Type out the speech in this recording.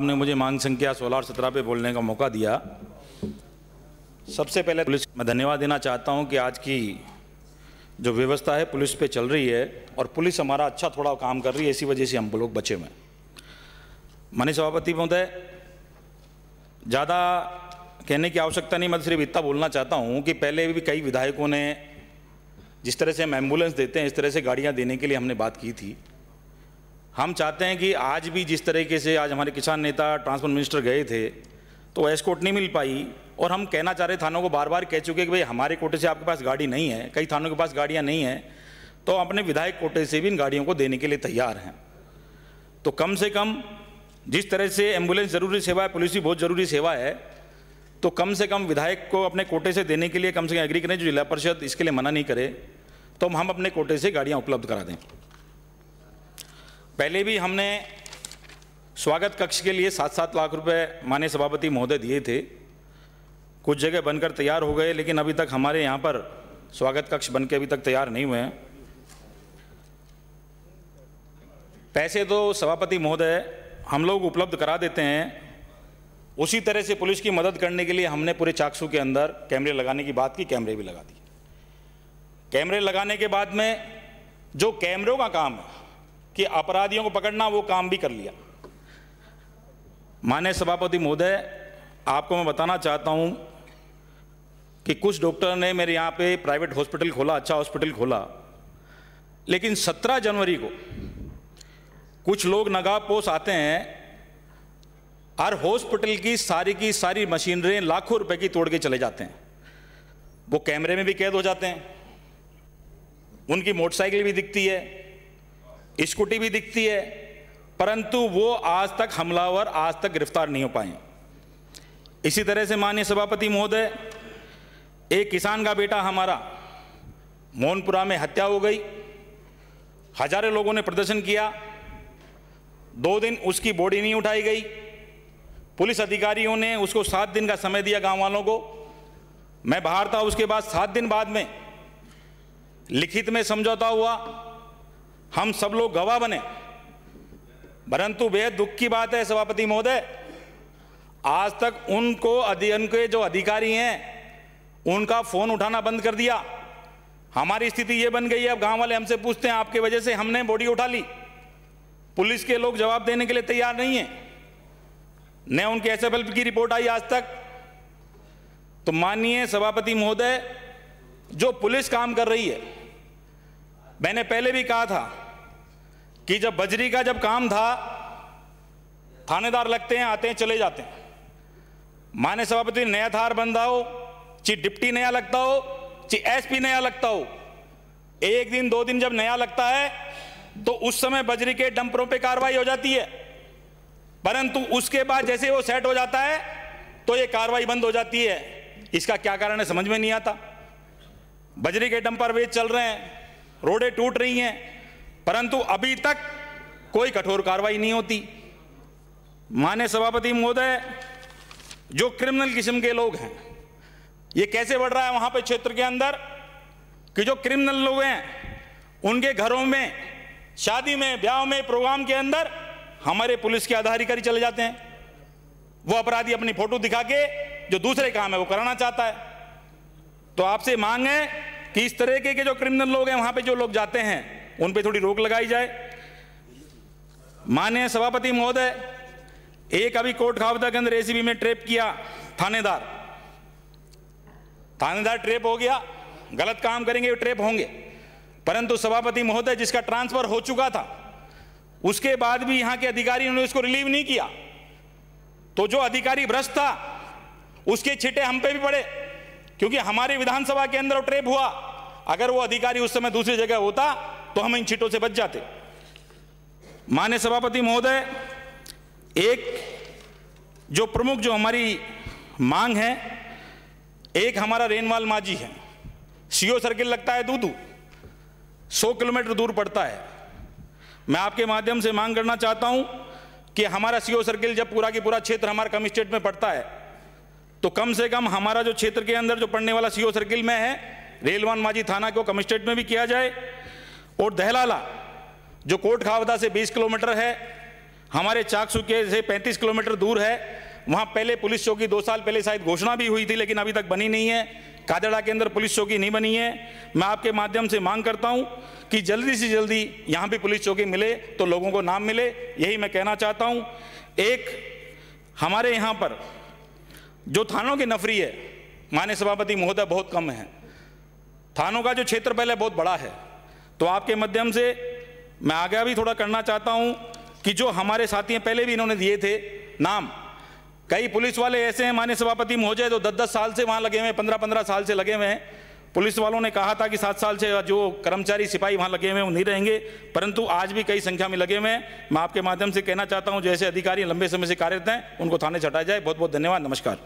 आपने मुझे मांग संख्या 16 और 17 पे बोलने का मौका दिया। सबसे पहले पुलिस मैं धन्यवाद देना चाहता हूं कि आज की जो व्यवस्था है पुलिस पे चल रही है और पुलिस हमारा अच्छा थोड़ा काम कर रही है, इसी वजह से हम लोग बचे हुए हैं। माननीय सभापति महोदय, ज़्यादा कहने की आवश्यकता नहीं, मैं सिर्फ इतना बोलना चाहता हूँ कि पहले भी कई विधायकों ने जिस तरह से हम एम्बुलेंस देते हैं इस तरह से गाड़ियाँ देने के लिए हमने बात की थी। हम चाहते हैं कि आज भी जिस तरीके से आज हमारे किसान नेता ट्रांसपोर्ट मिनिस्टर गए थे तो एस्कॉर्ट नहीं मिल पाई, और हम कहना चाह रहे थानों को बार बार कह चुके कि भाई हमारे कोटे से आपके पास गाड़ी नहीं है, कई थानों के पास गाड़ियां नहीं हैं, तो अपने विधायक कोटे से भी इन गाड़ियों को देने के लिए तैयार हैं। तो कम से कम जिस तरह से एम्बुलेंस ज़रूरी सेवा है, पुलिस भी बहुत ज़रूरी सेवा है, तो कम से कम विधायक को अपने कोटे से देने के लिए कम से कम एग्री करें, जो जिला परिषद इसके लिए मना नहीं करे तो हम अपने कोटे से गाड़ियाँ उपलब्ध करा दें। पहले भी हमने स्वागत कक्ष के लिए 7-7 लाख रुपए माननीय सभापति महोदय दिए थे, कुछ जगह बनकर तैयार हो गए, लेकिन अभी तक हमारे यहाँ पर स्वागत कक्ष बनकर अभी तक तैयार नहीं हुए हैं। पैसे तो सभापति महोदय हम लोग उपलब्ध करा देते हैं, उसी तरह से पुलिस की मदद करने के लिए हमने पूरे चाकसू के अंदर कैमरे लगाने की बात की, कैमरे भी लगा दिए। कैमरे लगाने के बाद में जो कैमरों का काम है कि अपराधियों को पकड़ना, वो काम भी कर लिया। माननीय सभापति महोदय, आपको मैं बताना चाहता हूं कि कुछ डॉक्टर ने मेरे यहाँ पे प्राइवेट हॉस्पिटल खोला, अच्छा हॉस्पिटल खोला, लेकिन 17 जनवरी को कुछ लोग नकाबपोश आते हैं और हॉस्पिटल की सारी मशीनरी लाखों रुपए की तोड़ के चले जाते हैं। वो कैमरे में भी कैद हो जाते हैं, उनकी मोटरसाइकिल भी दिखती है, स्कूटी भी दिखती है, परंतु वो आज तक हमलावर आज तक गिरफ्तार नहीं हो पाए। इसी तरह से माननीय सभापति महोदय, एक किसान का बेटा हमारा मोहनपुरा में हत्या हो गई, हजारों लोगों ने प्रदर्शन किया, 2 दिन उसकी बॉडी नहीं उठाई गई। पुलिस अधिकारियों ने उसको 7 दिन का समय दिया गांव वालों को। मैं बाहर था, उसके बाद 7 दिन बाद में लिखित में समझौता हुआ, हम सब लोग गवाह बने। परंतु बेहद दुख की बात है सभापति महोदय, आज तक उनके जो अधिकारी हैं उनका फोन उठाना बंद कर दिया। हमारी स्थिति ये बन गई है, अब गांव वाले हमसे पूछते हैं आपके वजह से हमने बॉडी उठा ली, पुलिस के लोग जवाब देने के लिए तैयार नहीं है, न उनके एसएफएल की रिपोर्ट आई आज तक। तो माननीय सभापति महोदय, जो पुलिस काम कर रही है, मैंने पहले भी कहा था कि जब बजरी का जब काम था, थानेदार लगते हैं, आते हैं, चले जाते हैं। माननीय सभापति, नया थार बंदा हो, चाहे डिप्टी नया लगता हो, चाहे एसपी नया लगता हो, 1 दिन 2 दिन जब नया लगता है तो उस समय बजरी के डंपरों पे कार्रवाई हो जाती है, परंतु उसके बाद जैसे वो सेट हो जाता है तो ये कार्रवाई बंद हो जाती है। इसका क्या कारण है समझ में नहीं आता। बजरी के डंपर वे चल रहे हैं, रोडें टूट रही हैं, परंतु अभी तक कोई कठोर कार्रवाई नहीं होती। माननीय सभापति महोदय, जो क्रिमिनल किस्म के लोग हैं, ये कैसे बढ़ रहा है वहां पे क्षेत्र के अंदर कि जो क्रिमिनल लोग हैं उनके घरों में, शादी में, ब्याह में, प्रोग्राम के अंदर हमारे पुलिस के आधा अधिकारी चले जाते हैं। वो अपराधी अपनी फोटो दिखा के जो दूसरे काम है वो कराना चाहता है। तो आपसे मांग है कि इस तरह के जो क्रिमिनल लोग हैं वहां पे जो लोग जाते हैं उन पे थोड़ी रोक लगाई जाए। माननीय सभापति महोदय, एक अभी कोट खावता के अंदर एसीबी में ट्रेप किया थानेदार ट्रेप हो गया, गलत काम करेंगे ट्रेप होंगे, परंतु सभापति महोदय जिसका ट्रांसफर हो चुका था उसके बाद भी यहां के अधिकारियों ने उसको रिलीव नहीं किया, तो जो अधिकारी भ्रष्ट था उसके छिटे हम पे भी पड़े, क्योंकि हमारी विधानसभा के अंदर वो ट्रेप हुआ। अगर वो अधिकारी उस समय दूसरी जगह होता तो हम इन छिटों से बच जाते। माननीय सभापति महोदय, एक जो प्रमुख जो हमारी मांग है, एक हमारा रेनवाल माझी है, सीओ सर्किल लगता है दूदू, 100 किलोमीटर दूर पड़ता है। मैं आपके माध्यम से मांग करना चाहता हूं कि हमारा सीओ सर्किल जब पूरा की पूरा क्षेत्र हमारा कमिश्नरेट में पड़ता है, तो कम से कम हमारा जो क्षेत्र के अंदर जो पड़ने वाला सीओ सर्किल में है, रेलवान माझी थाना को कमिश्नरेट में भी किया जाए। और दहलाला जो कोट खावदा से 20 किलोमीटर है, हमारे चाकसुके से 35 किलोमीटर दूर है, वहाँ पहले पुलिस चौकी 2 साल पहले शायद घोषणा भी हुई थी, लेकिन अभी तक बनी नहीं है। कादड़ा के अंदर पुलिस चौकी नहीं बनी है। मैं आपके माध्यम से मांग करता हूँ कि जल्दी से जल्दी यहाँ भी पुलिस चौकी मिले तो लोगों को नाम मिले, यही मैं कहना चाहता हूँ। एक हमारे यहाँ पर जो थानों की नफरी है, माननीय सभापति महोदय, बहुत कम है। थानों का जो क्षेत्र पहले बहुत बड़ा है, तो आपके माध्यम से मैं आगे भी थोड़ा करना चाहता हूं कि जो हमारे साथी हैं, पहले भी इन्होंने दिए थे नाम, कई पुलिस वाले ऐसे हैं माननीय सभापति महोदय जो 10-10 साल से वहां लगे हुए हैं, 15-15 साल से लगे हुए हैं। पुलिस वालों ने कहा था कि 7 साल से जो कर्मचारी सिपाही वहां लगे हुए हैं वो नहीं रहेंगे, परंतु आज भी कई संख्या में लगे हुए हैं। मैं आपके माध्यम से कहना चाहता हूं, जैसे अधिकारी लंबे समय से कार्यरत हैं उनको थाने से हटाया जाए। बहुत बहुत धन्यवाद, नमस्कार।